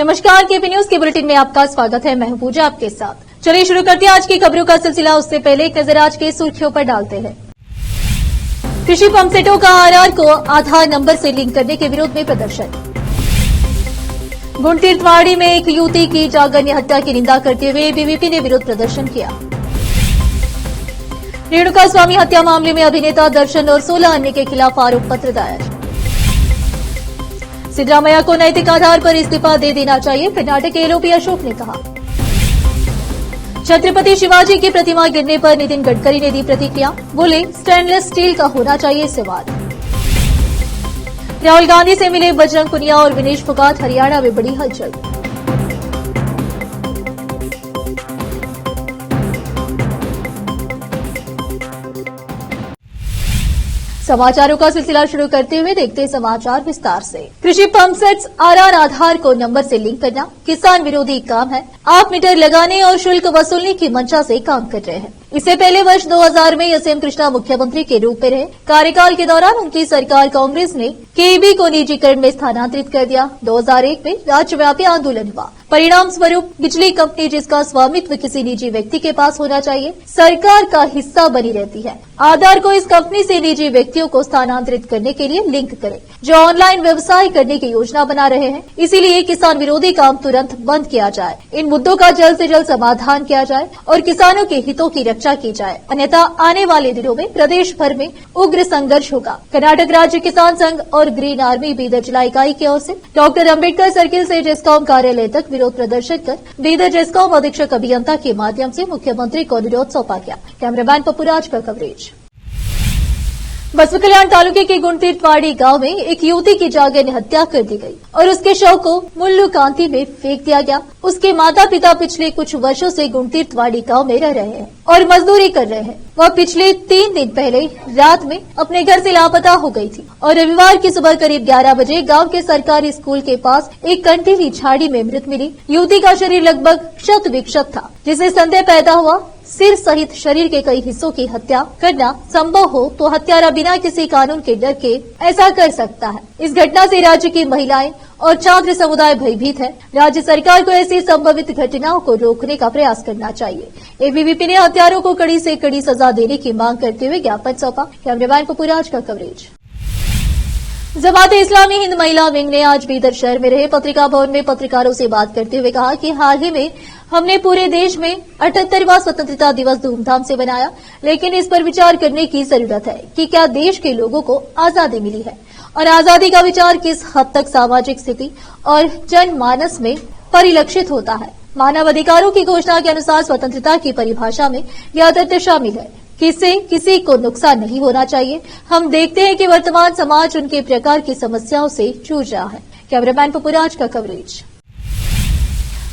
नमस्कार, KP news के bulletin में आपका स्वागत है। मैं हूं पूजा आपके साथ। चलिए शुरू करते हैं आज की खबरों का सिलसिला। उससे पहले एक नजर आज की सुर्खियों पर डालते हैं। कृषि पंपसेटों का आरआर को आधार नंबर से लिंक करने के विरोध में प्रदर्शन। गुणतीर्थवाड़ी में एक युवती की जागन्य हत्या की निंदा करते हुए एबीवीपी ने विरोध प्रदर्शन किया। रेणुका स्वामी हत्या मामले में अभिनेता दर्शन और 16 अन्य के खिलाफ आरोप पत्र दायर। सिद्धरामैया को नैतिक आधार पर इस्तीफा दे देना चाहिए, कर्नाटक के एलओपी अशोक ने कहा। छत्रपति शिवाजी की प्रतिमा गिरने पर नितिन गडकरी ने दी प्रतिक्रिया, बोले स्टेनलेस स्टील का होना चाहिए सवाल। राहुल गांधी से मिले बजरंग पुनिया और विनेश फोगाट, हरियाणा में बड़ी हलचल। समाचारों का सिलसिला शुरू करते हुए देखते हैं समाचार विस्तार से। कृषि पंपसेट्स आरआर आधार को नंबर से लिंक करना किसान विरोधी काम है। आप मीटर लगाने और शुल्क वसूलने की मंशा से काम कर रहे हैं। इससे पहले वर्ष 2000 में एसएम कृष्णा मुख्यमंत्री के रूप में रहे। कार्यकाल के दौरान उनकी सरकार कांग्रेस ने केबी को निजीकरण में स्थानांतरित कर दिया। 2001 में राज्यव्यापी आंदोलन हुआ। परिणाम स्वरूप बिजली कंपनी, जिसका स्वामित्व किसी निजी व्यक्ति के पास होना चाहिए, सरकार का हिस्सा बनी रहती है। आधार को इस कंपनी से निजी व्यक्तियों को स्थानांतरित करने के लिए लिंक करें, जो ऑनलाइन व्यवसाय करने की योजना बना रहे हैं। इसीलिए किसान विरोधी काम तुरंत बंद किया जाए। इन मुद्दों का जल्द से जल्द समाधान किया जाए और किसानों के हितों की रक्षा की जाए, अन्यथा आने वाले दिनों में प्रदेश भर में उग्र संघर्ष होगा। कर्नाटक राज्य किसान संघ और ग्रीन आर्मी बीदर जिला इकाई की ओर से डॉक्टर अम्बेडकर सर्किल से जेस्कॉम कार्यालय तक विरोध प्रदर्शन कर बीदर जेस्कॉम अधीक्षक अभियंता के माध्यम से मुख्यमंत्री को विरोध सौंपा गया। कैमरामैन पप्पूराज का कवरेज। बसवा कल्याण तालुके के गुणतीर्थवाड़ी गांव में एक युवती की जागन्य हत्या कर दी गई और उसके शव को मुल्लू कांति में फेंक दिया गया। उसके माता पिता पिछले कुछ वर्षों से गुणतीर्थवाड़ी गांव में रह रहे हैं और मजदूरी कर रहे हैं। वह पिछले 3 दिन पहले रात में अपने घर से लापता हो गई थी और रविवार की सुबह करीब 11 बजे गांव के सरकारी स्कूल के पास एक कंटीली झाड़ी में मृत मिली। युवती का शरीर लगभग क्षत विक्षत था, जिससे संदेह पैदा हुआ सिर सहित शरीर के कई हिस्सों की हत्या करना संभव हो तो हत्यारा बिना किसी कानून के डर के ऐसा कर सकता है। इस घटना से राज्य की महिलाएं और छात्र समुदाय भयभीत है। राज्य सरकार को ऐसी संभावित घटनाओं को रोकने का प्रयास करना चाहिए। एबीवीपी ने हत्यारों को कड़ी से कड़ी सजा देने की मांग करते हुए ज्ञापन सौंपा। कैमरामैन पप्पूराज का कवरेज। जमाते इस्लामी हिंद महिला विंग ने आज बीदर शहर में रहे पत्रिका भवन में पत्रकारों से बात करते हुए कहा कि हाल ही में हमने पूरे देश में 78वां स्वतंत्रता दिवस धूमधाम से मनाया, लेकिन इस पर विचार करने की जरूरत है कि क्या देश के लोगों को आजादी मिली है और आजादी का विचार किस हद तक सामाजिक स्थिति और जनमानस में परिलक्षित होता है। मानव अधिकारों की घोषणा के अनुसार स्वतंत्रता की परिभाषा में यह तथ्य शामिल है किसी किसी को नुकसान नहीं होना चाहिए। हम देखते हैं कि वर्तमान समाज उनके प्रकार की समस्याओं से जूझ रहा है। कैमरामैन पप्पूराज का कवरेज।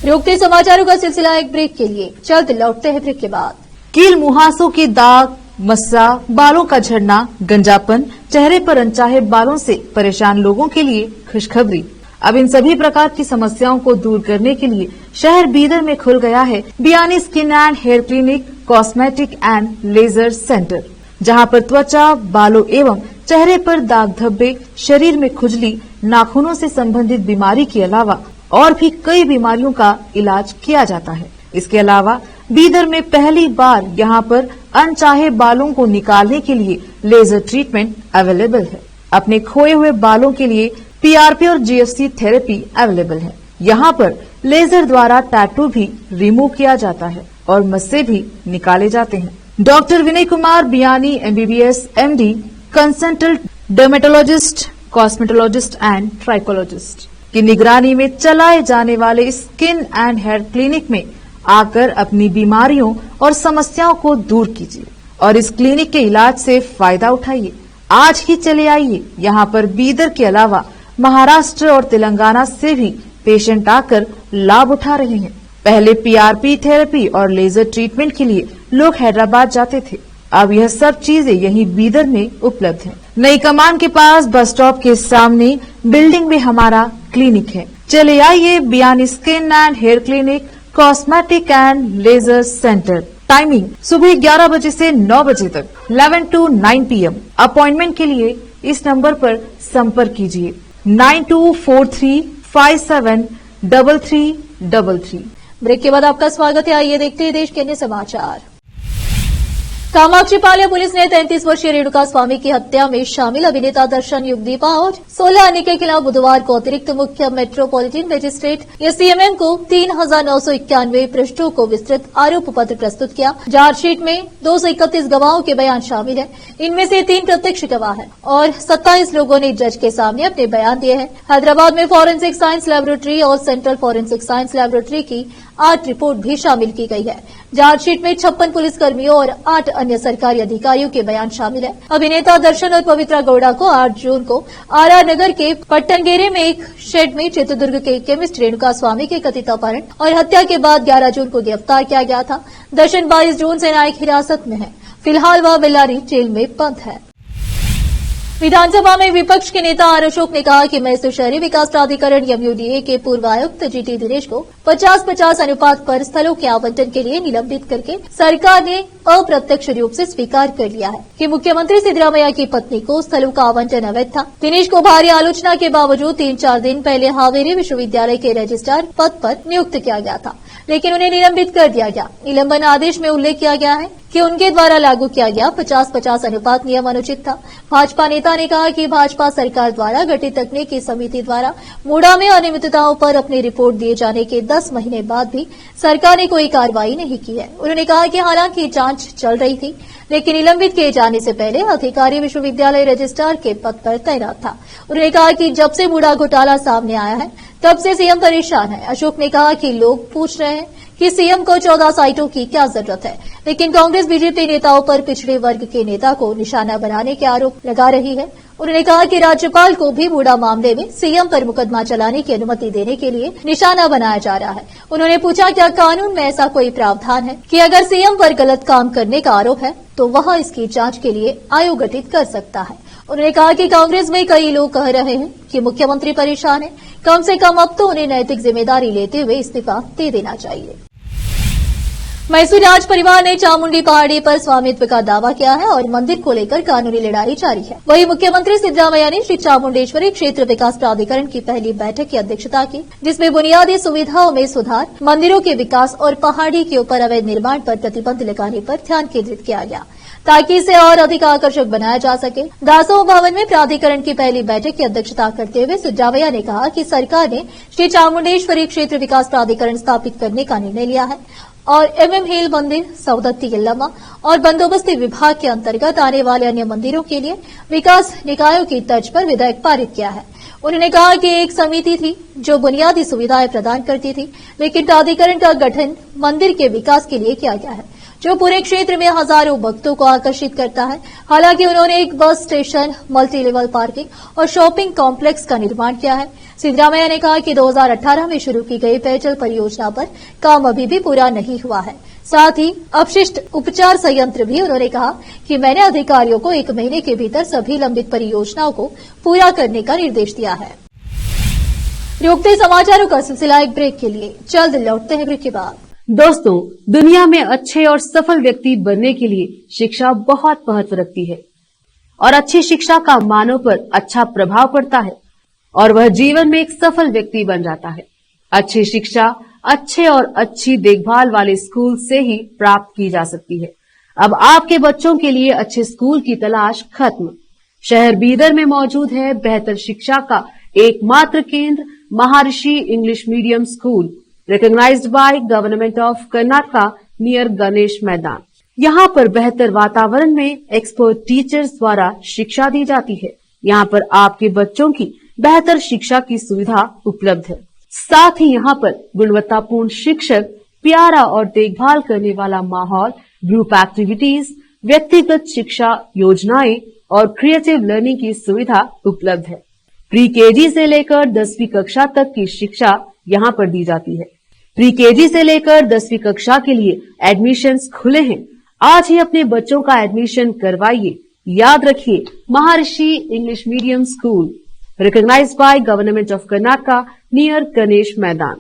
रोकते समाचारों का सिलसिला एक ब्रेक के लिए, जल्द लौटते हैं ब्रेक के बाद। कील मुहासों के दाग, मस्सा, बालों का झड़ना, गंजापन, चेहरे पर अनचाहे बालों से परेशान लोगों के लिए खुशखबरी। अब इन सभी प्रकार की समस्याओं को दूर करने के लिए शहर बीदर में खुल गया है Biyani skin and hair clinic, cosmetic and laser centre, जहां पर त्वचा, बालों एवं चेहरे पर दाग धब्बे, शरीर में खुजली, नाखूनों से संबंधित बीमारी के अलावा और भी कई बीमारियों का इलाज किया जाता है। इसके अलावा बीदर में पहली बार यहां पर अनचाहे बालों को निकालने के लिए लेजर ट्रीटमेंट अवेलेबल है। अपने खोए हुए बालों के लिए पीआरपी और जीएफसी थेरेपी अवेलेबल है। यहाँ पर लेजर द्वारा टैटू भी रिमूव किया जाता है और मस्से भी निकाले जाते हैं। Doctor Vinay Kumar Biyani MBBS MD, consultant dermatologist, cosmetologist and trichologist की निगरानी में चलाए जाने वाले स्किन एंड हेयर क्लिनिक में आकर अपनी बीमारियों और समस्याओं को दूर कीजिए और इस क्लिनिक के इलाज से फायदा उठाइए। आज ही चले आइए। यहाँ पर बीदर के अलावा महाराष्ट्र और तेलंगाना से भी पेशेंट आकर लाभ उठा रहे हैं। पहले पीआरपी थेरेपी और लेजर ट्रीटमेंट के लिए लोग हैदराबाद जाते थे। अब यह सब चीजें यहीं बीदर में उपलब्ध हैं। नई कमान के पास बस स्टॉप के सामने बिल्डिंग में हमारा क्लिनिक है। चले आइए Biyani skin and hair clinic, cosmetic and laser centre. Timing सुबह 11 बजे से 9 बजे तक, 11 to 9 PM। अपॉइंटमेंट के लिए इस नंबर पर संपर्क कीजिए 924357 3333। ब्रेक के बाद आपका स्वागत है। आइए देखते हैं देश के अन्य समाचार। कामाक्षीपाल्या पुलिस ने 33 वर्षीय रेणुका स्वामी की हत्या में शामिल अभिनेता दर्शन युगदीपा और 16 अन्य के खिलाफ बुधवार को अतिरिक्त मुख्य मेट्रोपॉलिटन मजिस्ट्रेट एससीएमएम को 3991 पृष्ठों को विस्तृत आरोप पत्र प्रस्तुत किया। चार्जशीट में 231 गवाहों के बयान शामिल है। इनमें से 3 प्रत्यक्ष गवाह हैं और 27 लोगों ने जज के सामने अपने बयान दिए हैं। हैदराबाद में फॉरेंसिक साइंस लैबोरेटरी और सेंट्रल फॉरेंसिक साइंस लैबोरेटरी की 8 रिपोर्ट भी शामिल की गई है। चार्जशीट में 56 पुलिसकर्मियों और 8 अन्य सरकारी अधिकारियों के बयान शामिल है। अभिनेता दर्शन और पवित्रा गौड़ा को 8 जून को आरआर नगर के पट्टनगेरे में एक शेड में चित्रदुर्ग के केमिस्ट रेणुका स्वामी के कथित अपहरण और हत्या के बाद 11 जून को गिरफ्तार किया गया था। दर्शन 22 जून से न्यायिक हिरासत में है। फिलहाल वह बेल्लारी जेल में बंद है। विधानसभा में विपक्ष के नेता आर अशोक ने कहा कि मैसूर शहरी विकास प्राधिकरण एमयूडीए के पूर्व आयुक्त जीटी दिनेश को 50-50 अनुपात पर स्थलों के आवंटन के लिए निलंबित करके सरकार ने अप्रत्यक्ष रूप से स्वीकार कर लिया है कि मुख्यमंत्री सिद्धरामैया की पत्नी को स्थलों का आवंटन अवैध था। दिनेश को भारी आलोचना के बावजूद 3-4 दिन पहले हावेरी विश्वविद्यालय के रजिस्ट्रार पद पर नियुक्त किया गया था, लेकिन उन्हें निलंबित कर दिया गया। निलंबन आदेश में उल्लेख किया गया है कि उनके द्वारा लागू किया गया 50-50 अनुपात नियम अनुचित था। भाजपा नेता ने कहा कि भाजपा सरकार द्वारा गठित तकनीकी समिति द्वारा मूडा में अनियमितताओं पर अपनी रिपोर्ट दिए जाने के 10 महीने बाद भी सरकार ने कोई कार्रवाई नहीं की है। उन्होंने कहा कि हालांकि जांच चल रही थी, लेकिन निलंबित किए जाने से पहले अधिकारी विश्वविद्यालय रजिस्ट्रार के पद पर तैनात था। उन्होंने कहा कि जब से मूडा घोटाला सामने आया है तब से सीएम परेशान है। अशोक ने कहा कि लोग पूछ रहे हैं कि सीएम को 14 साइटों की क्या जरूरत है, लेकिन कांग्रेस बीजेपी नेताओं पर पिछड़े वर्ग के नेता को निशाना बनाने के आरोप लगा रही है। उन्होंने कहा कि राज्यपाल को भी मूडा मामले में सीएम पर मुकदमा चलाने की अनुमति देने के लिए निशाना बनाया जा रहा है। उन्होंने पूछा क्या कानून में ऐसा कोई प्रावधान है कि अगर सीएम पर गलत काम करने का आरोप है तो वह इसकी जांच के लिए आयोग गठित कर सकता है। उन्होंने कहा कि कांग्रेस में कई लोग कह रहे हैं कि मुख्यमंत्री परेशान है, कम से कम अब तो उन्हें नैतिक जिम्मेदारी लेते हुए इस्तीफा दे देना चाहिए। मैसूर राज परिवार ने चामुंडी पहाड़ी पर स्वामित्व का दावा किया है और मंदिर को लेकर कानूनी लड़ाई जारी है। वहीं मुख्यमंत्री सिद्धरामैया ने श्री चामुंडेश्वरी क्षेत्र विकास प्राधिकरण की पहली बैठक की अध्यक्षता की, जिसमें बुनियादी सुविधाओं में सुधार, मंदिरों के विकास और पहाड़ी के ऊपर अवैध निर्माण पर प्रतिबंध लगाने पर ध्यान केंद्रित किया गया, ताकि इसे और अधिक आकर्षक बनाया जा सके। दासोह भवन में प्राधिकरण की पहली बैठक की अध्यक्षता करते हुए सिद्धरामैया ने कहा कि सरकार ने श्री चामुंडेश्वरी क्षेत्र विकास प्राधिकरण स्थापित करने का निर्णय लिया है और एमएम हिल मंदिर, सौदत्ती यल्लम्मा और बंदोबस्ती विभाग के अंतर्गत आने वाले अन्य मंदिरों के लिए विकास निकायों की तर्ज पर विधेयक पारित किया है। उन्होंने कहा कि एक समिति थी जो बुनियादी सुविधाएं प्रदान करती थी, लेकिन प्राधिकरण का गठन मंदिर के विकास के लिए किया गया है, जो पूरे क्षेत्र में हजारों भक्तों को आकर्षित करता है। हालांकि उन्होंने एक bus station, multi level parking और शॉपिंग कॉम्प्लेक्स का निर्माण किया है। सिद्धरामैया ने कहा कि 2018 में शुरू की गई पेयजल परियोजना पर काम अभी भी पूरा नहीं हुआ है। साथ ही अपशिष्ट उपचार संयंत्र भी उन्होंने कहा कि मैंने अधिकारियों को 1 महीने के भीतर सभी लंबित परियोजनाओं को पूरा करने का निर्देश दिया है। रोकते समाचारों का सिलसिला एक ब्रेक के लिए, जल्द लौटते हैं ब्रेक के बाद। दोस्तों, दुनिया में अच्छे और सफल व्यक्ति बनने के लिए शिक्षा बहुत महत्व रखती है और अच्छी शिक्षा का मानव पर अच्छा प्रभाव पड़ता है और वह जीवन में एक सफल व्यक्ति बन जाता है। अच्छी शिक्षा अच्छे और अच्छी देखभाल वाले स्कूल से ही प्राप्त की जा सकती है। अब आपके बच्चों के लिए अच्छे स्कूल की तलाश खत्म। शहर बीदर में मौजूद है बेहतर शिक्षा का एकमात्र केंद्र महर्षि English medium school, recognized by Government of Karnataka near Ganesh मैदान। यहाँ पर बेहतर वातावरण में एक्सपर्ट टीचर्स द्वारा शिक्षा दी जाती है। यहाँ पर आपके बच्चों की बेहतर शिक्षा की सुविधा उपलब्ध है। साथ ही यहाँ पर गुणवत्तापूर्ण शिक्षक, प्यारा और देखभाल करने वाला माहौल, ग्रुप एक्टिविटीज, व्यक्तिगत शिक्षा योजनाएं और क्रिएटिव लर्निंग की सुविधा उपलब्ध है। प्री केजी से लेकर 10वीं कक्षा तक की शिक्षा यहाँ पर दी जाती है। प्री केजी से लेकर 10वीं कक्षा के लिए एडमिशन्स खुले हैं। आज ही अपने बच्चों का एडमिशन करवाइए। याद रखिए, Maharishi English medium school, recognised by government of Karnataka near Ganesh Maidan.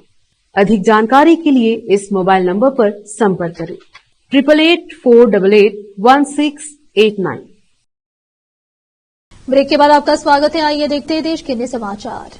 अधिक जानकारी के लिए इस मोबाइल नंबर पर संपर्क करें 8884881689। ब्रेक के बाद आपका स्वागत है। आइए देखते हैं देश के अन्य समाचार।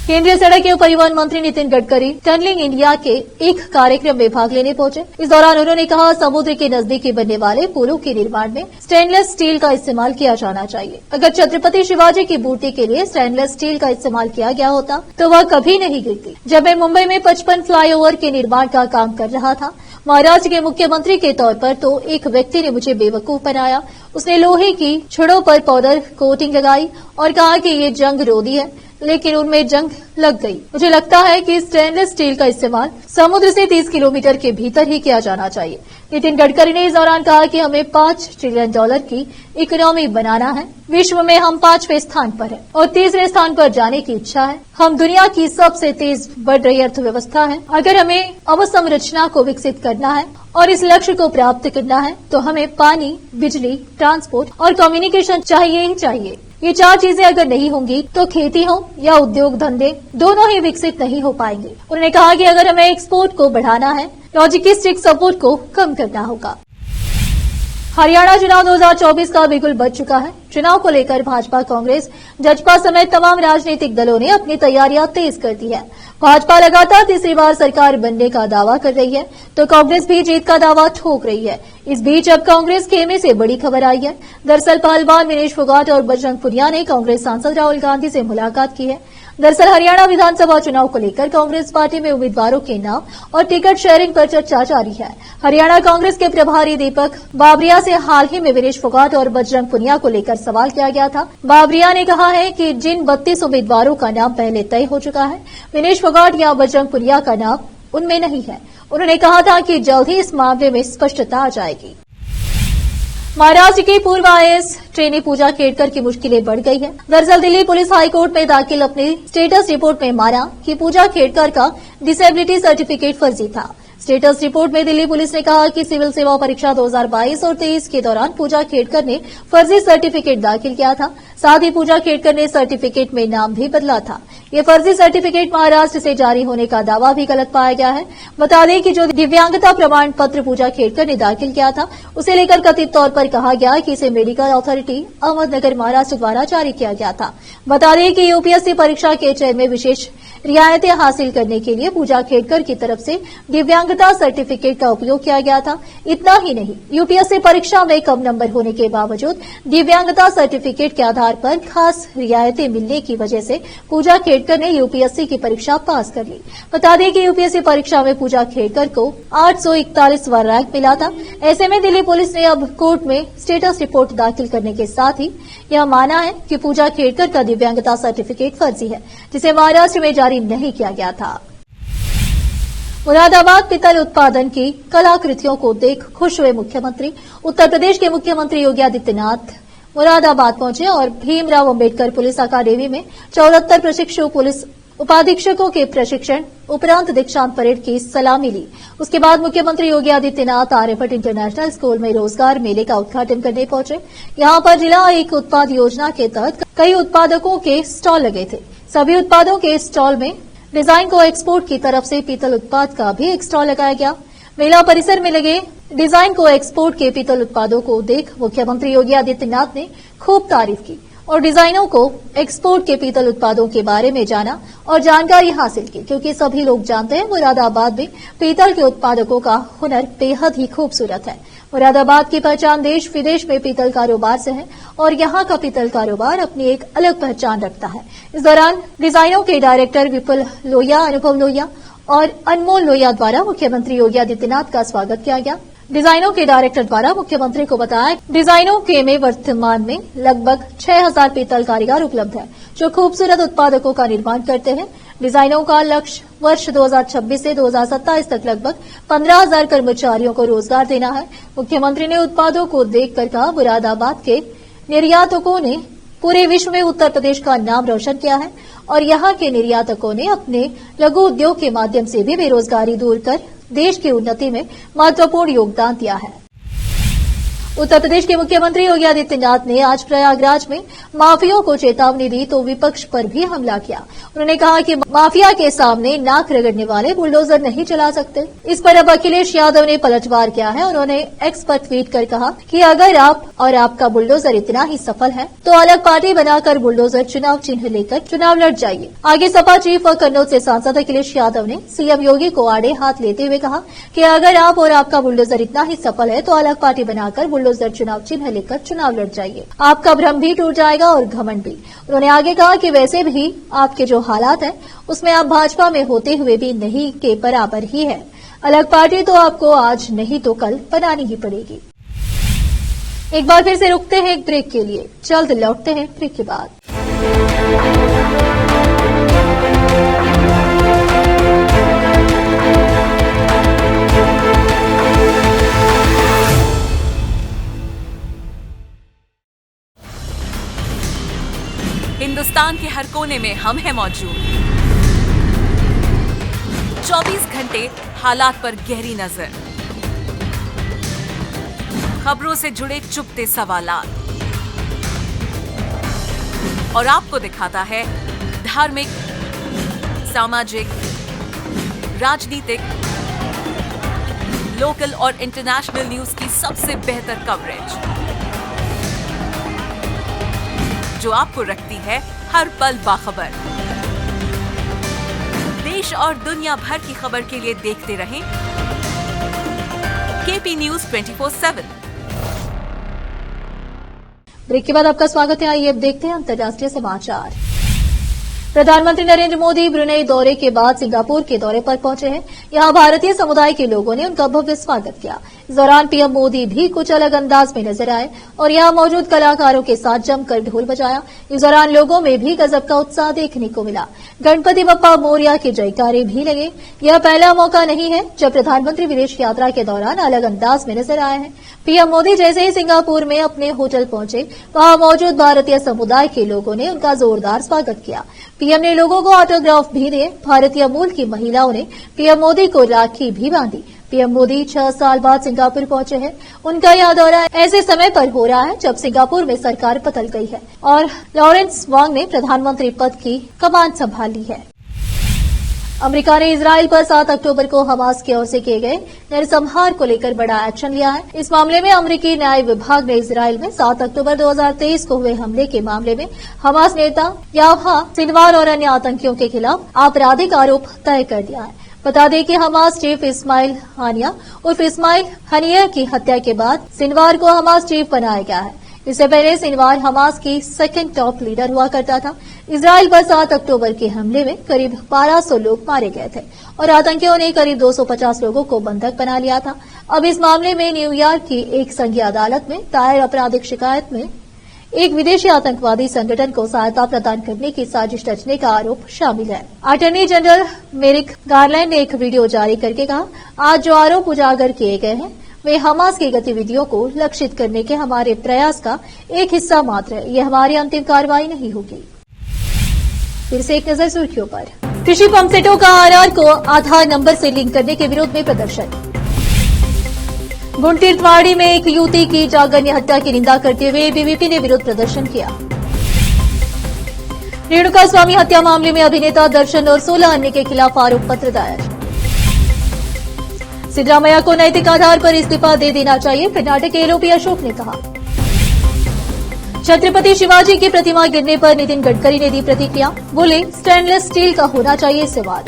केंद्रीय सड़क एवं परिवहन मंत्री नितिन गडकरी टनलिंग इंडिया के एक कार्यक्रम में भाग लेने पहुंचे। इस दौरान उन्होंने कहा, समुद्र के नजदीकी बनने वाले पुलों के निर्माण में स्टेनलेस स्टील का इस्तेमाल किया जाना चाहिए। अगर छत्रपति शिवाजी की मूर्ति के लिए स्टेनलेस स्टील का इस्तेमाल किया गया होता तो वह कभी नहीं गिरती। जब मैं मुंबई में 55 फ्लाईओवर के निर्माण का काम कर रहा था, महाराष्ट्र के मुख्यमंत्री के तौर पर, तो एक व्यक्ति ने मुझे बेवकूफ बनाया। उसने लोहे की छड़ों पर पाउडर कोटिंग लगाई और कहा कि ये जंग रोधी है, लेकिन उनमें जंग लग गई। मुझे लगता है कि स्टेनलेस स्टील का इस्तेमाल समुद्र से 30 किलोमीटर के भीतर ही किया जाना चाहिए। नितिन गडकरी ने इस दौरान कहा कि हमें $5 ट्रिलियन की इकोनॉमी बनाना है। विश्व में हम 5वें स्थान पर हैं और 3रे स्थान पर जाने की इच्छा है। हम दुनिया की सबसे तेज बढ़ रही अर्थव्यवस्था है। अगर हमें अवसंरचना को विकसित करना है और इस लक्ष्य को प्राप्त करना है तो हमें पानी, बिजली, ट्रांसपोर्ट और कम्युनिकेशन चाहिए ही चाहिए। ये 4 चीजें अगर नहीं होंगी तो खेती हो या उद्योग धंधे दोनों ही विकसित नहीं हो पाएंगे। उन्होंने कहा कि अगर हमें एक्सपोर्ट को बढ़ाना है, लॉजिस्टिक सपोर्ट को कम करना होगा। हरियाणा चुनाव 2024 का बिगुल बज चुका है। चुनाव को लेकर भाजपा, कांग्रेस, जजपा समेत तमाम राजनीतिक दलों ने अपनी तैयारियां तेज कर दी है। भाजपा लगातार तीसरी बार सरकार बनने का दावा कर रही है तो कांग्रेस भी जीत का दावा ठोक रही है। इस बीच अब कांग्रेस खेमे से बड़ी खबर आई है। दरअसल पहलवान विनेश फोगाट और बजरंग पुनिया ने कांग्रेस सांसद राहुल गांधी से मुलाकात की है। दरअसल हरियाणा विधानसभा चुनाव को लेकर कांग्रेस पार्टी में उम्मीदवारों के नाम और टिकट शेयरिंग पर चर्चा जारी है। हरियाणा कांग्रेस के प्रभारी दीपक बाबरिया से हाल ही में विनेश फोगाट और बजरंग पुनिया को लेकर सवाल किया गया था। बाबरिया ने कहा है कि जिन 32 उम्मीदवारों का नाम पहले तय हो चुका है, विनेश फोगाट या बजरंग पुनिया का नाम उनमें नहीं है। उन्होंने कहा था कि जल्द ही इस मामले में स्पष्टता आ जाएगी। महाराष्ट्र की पूर्व आईएएस ट्रेनी पूजा खेड़कर की मुश्किलें बढ़ गई है। दरअसल दिल्ली पुलिस हाईकोर्ट में दाखिल अपनी स्टेटस रिपोर्ट में माना कि पूजा खेड़कर का डिसेबिलिटी सर्टिफिकेट फर्जी था। स्टेटस रिपोर्ट में दिल्ली पुलिस ने कहा कि सिविल सेवा परीक्षा 2022 और 23 के दौरान पूजा खेड़कर ने फर्जी सर्टिफिकेट दाखिल किया था। साथ ही पूजा खेड़कर ने सर्टिफिकेट में नाम भी बदला था। ये फर्जी सर्टिफिकेट महाराष्ट्र से जारी होने का दावा भी गलत पाया गया है। बता दें कि जो दिव्यांगता प्रमाण पत्र पूजा खेड़कर ने दाखिल किया था, उसे लेकर कथित तौर पर कहा गया कि इसे मेडिकल अथॉरिटी अहमदनगर महाराष्ट्र द्वारा जारी किया गया था। बता दें कि यूपीएससी परीक्षा के चयन में विशेष रियायतें हासिल करने के लिए पूजा खेड़कर की तरफ से दिव्यांगता सर्टिफिकेट का उपयोग किया गया था। इतना ही नहीं, यूपीएससी परीक्षा में कम नंबर होने के बावजूद दिव्यांगता सर्टिफिकेट के आधार पर खास रियायतें मिलने की वजह से पूजा खेड़कर ने यूपीएससी की परीक्षा पास कर ली। बता दें कि यूपीएससी परीक्षा में पूजा खेड़कर को 841वां रैंक मिला था। ऐसे में दिल्ली पुलिस ने अब कोर्ट में स्टेटस रिपोर्ट दाखिल करने के साथ ही यह माना है कि पूजा खेड़कर का दिव्यांगता सर्टिफिकेट फर्जी है, जिसे महाराष्ट्र में जारी नहीं किया गया था। मुरादाबाद पीतल उत्पादन की कलाकृतियों को देख खुश हुए मुख्यमंत्री। उत्तर प्रदेश के मुख्यमंत्री योगी आदित्यनाथ मुरादाबाद पहुंचे और भीमराव अंबेडकर पुलिस अकादमी में 74 प्रशिक्षु पुलिस उपाधीक्षकों के प्रशिक्षण उपरांत दीक्षांत परेड की सलामी ली। उसके बाद मुख्यमंत्री योगी आदित्यनाथ आर्यभट्ट इंटरनेशनल स्कूल में रोजगार मेले का उद्घाटन करने पहुंचे। यहां पर जिला एक उत्पाद योजना के तहत कई उत्पादकों के स्टॉल लगे थे। सभी उत्पादों के स्टॉल में डिजाइन को एक्सपोर्ट की तरफ से पीतल उत्पाद का भी एक स्टॉल लगाया गया। मेला परिसर में लगे डिजाइन को एक्सपोर्ट के पीतल उत्पादों को देख मुख्यमंत्री योगी आदित्यनाथ ने खूब तारीफ की और डिजाइनों को एक्सपोर्ट के पीतल उत्पादों के बारे में जाना और जानकारी हासिल की, क्योंकि सभी लोग जानते हैं मुरादाबाद में पीतल के उत्पादकों का हुनर बेहद ही खूबसूरत है। मुरादाबाद की पहचान देश विदेश में पीतल कारोबार से है और यहाँ का पीतल कारोबार अपनी एक अलग पहचान रखता है। इस दौरान डिजाइनों के डायरेक्टर विपुल लोहिया, अनुभव लोहिया और अनमोल लोहिया द्वारा मुख्यमंत्री योगी आदित्यनाथ का स्वागत किया गया। डिजाइनों के डायरेक्टर द्वारा मुख्यमंत्री को बताया डिजाइनों के में वर्तमान में लगभग 6000 पीतल कारीगर उपलब्ध है, जो खूबसूरत उत्पादकों का निर्माण करते हैं। डिजाइनों का लक्ष्य वर्ष 2026 से 2027 तक लगभग 15000 कर्मचारियों को रोजगार देना है। मुख्यमंत्री ने उत्पादों को देखकर कहा, मुरादाबाद के निर्यातकों ने पूरे विश्व में उत्तर प्रदेश का नाम रोशन किया है और यहाँ के निर्यातकों ने अपने लघु उद्योग के माध्यम से भी बेरोजगारी दूर कर देश की उन्नति में महत्वपूर्ण योगदान दिया है। उत्तर प्रदेश के मुख्यमंत्री योगी आदित्यनाथ ने आज प्रयागराज में माफियाओं को चेतावनी दी तो विपक्ष पर भी हमला किया। उन्होंने कहा कि माफिया के सामने नाक रगड़ने वाले बुलडोजर नहीं चला सकते। इस पर अब अखिलेश यादव ने पलटवार किया है। उन्होंने एक्स पर ट्वीट कर कहा कि अगर आप और आपका बुलडोजर इतना ही सफल है तो अलग पार्टी बनाकर बुलडोजर चुनाव चिन्ह लेकर चुनाव लड़ जाइए। आगे सपा चीफ और कन्नौज से सांसद अखिलेश यादव ने सीएम योगी को आड़े हाथ लेते हुए कहा कि अगर आप और आपका बुलडोजर इतना ही सफल है तो अलग पार्टी बनाकर बुलडोजर चुनाव चिन्ह लेकर चुनाव लड़ जाइए। आपका भ्रम भी टूट जाएगा और घमंड भी। उन्होंने आगे कहा कि वैसे भी आपके जो हालात हैं उसमें आप भाजपा में होते हुए भी नहीं के बराबर ही है। अलग पार्टी तो आपको आज नहीं तो कल बनानी ही पड़ेगी। एक बार फिर से रुकते हैं एक ब्रेक के लिए, जल्द लौटते हैं ब्रेक के बाद। हिंदुस्तान के हर कोने में हम हैं मौजूद। 24 घंटे हालात पर गहरी नजर, खबरों से जुड़े चुपते सवालात और आपको दिखाता है धार्मिक, सामाजिक, राजनीतिक, लोकल और इंटरनेशनल न्यूज की सबसे बेहतर कवरेज जो आपको रखती है हर पल बाखबर। देश और दुनिया भर की खबर के लिए देखते रहें केपी न्यूज 24/7। ब्रेक के बाद आपका स्वागत है। आइए अब देखते हैं अंतर्राष्ट्रीय समाचार। प्रधानमंत्री नरेंद्र मोदी ब्रुनेई दौरे के बाद सिंगापुर के दौरे पर पहुंचे हैं। यहां भारतीय समुदाय के लोगों ने उनका भव्य स्वागत किया। इस दौरान पीएम मोदी भी कुछ अलग अंदाज में नजर आए और यहां मौजूद कलाकारों के साथ जमकर ढोल बजाया। इस दौरान लोगों में भी गजब का उत्साह देखने को मिला। गणपति बप्पा मोरिया के जयकारे भी लगे। यह पहला मौका नहीं है जब प्रधानमंत्री विदेश यात्रा के दौरान अलग अंदाज में नजर आए हैं। पीएम मोदी जैसे ही सिंगापुर में अपने होटल पहुंचे, वहां मौजूद भारतीय समुदाय के लोगों ने उनका जोरदार स्वागत किया। पीएम ने लोगों को ऑटोग्राफ भी दिए। भारतीय मूल की महिलाओं ने पीएम मोदी को राखी भी बांधी। पीएम मोदी 6 साल बाद सिंगापुर पहुंचे हैं। उनका यह दौरा ऐसे समय पर हो रहा है जब सिंगापुर में सरकार बदल गई है और लॉरेंस वांग ने प्रधानमंत्री पद की कमान संभाली है। अमेरिका ने इजराइल पर 7 अक्टूबर को हमास की ओर से किए गए नरसंहार को लेकर बड़ा एक्शन लिया है। इस मामले में अमेरिकी न्याय विभाग ने इजराइल में 7 अक्टूबर 2023 को हुए हमले के मामले में हमास नेता याह्या सिनवार और अन्य आतंकियों के खिलाफ आपराधिक आरोप तय कर दिया है। बता दें कि हमास चीफ इस्माइल हानिया उर्फ इस्माइल हनिया की हत्या के बाद सिनवार को हमास चीफ बनाया गया है। इससे पहले सिनवार हमास की सेकंड टॉप लीडर हुआ करता था। इजराइल पर 7 अक्टूबर के हमले में करीब 1200 लोग मारे गए थे और आतंकियों ने करीब 250 लोगों को बंधक बना लिया था। अब इस मामले में न्यूयॉर्क की एक संघीय अदालत में दायर आपराधिक शिकायत में एक विदेशी आतंकवादी संगठन को सहायता प्रदान करने की साजिश रचने का आरोप शामिल है। अटॉर्नी जनरल मेरिक गारलैंड ने एक वीडियो जारी करके कहा, आज जो आरोप उजागर किए गए हैं वे हमास की गतिविधियों को लक्षित करने के हमारे प्रयास का एक हिस्सा मात्र है। यह हमारी अंतिम कार्रवाई नहीं होगी। फिर से एक नजर सुर्खियों पर। कृषि पंपसेटों का आरआर को आधार नंबर से लिंक करने के विरोध में प्रदर्शन। गुंडतीर्थवाड़ी में एक युवती की जागन्य हत्या की निंदा करते हुए एबीवीपी ने विरोध प्रदर्शन किया। रेणुका स्वामी हत्या मामले में अभिनेता दर्शन और 16 अन्य के खिलाफ आरोप पत्र दायर। सिद्धरामैया को नैतिक आधार पर इस्तीफा दे देना चाहिए, कर्नाटक के एलओपी अशोक ने कहा। छत्रपति शिवाजी की प्रतिमा गिरने पर नितिन गडकरी ने दी प्रतिक्रिया, बोले स्टेनलेस स्टील का होना चाहिए सवाल।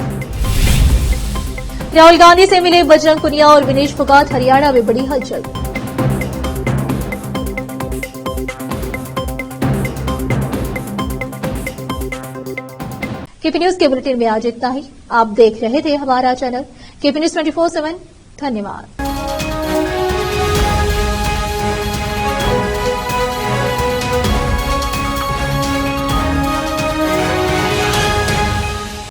राहुल गांधी से मिले बजरंग पुनिया और विनेश फोगाट, हरियाणा में बड़ी हलचल। केपी न्यूज के बुलेटिन में आज इतना ही। आप देख रहे थे हमारा चैनल केपी न्यूज 24/7। धन्यवाद।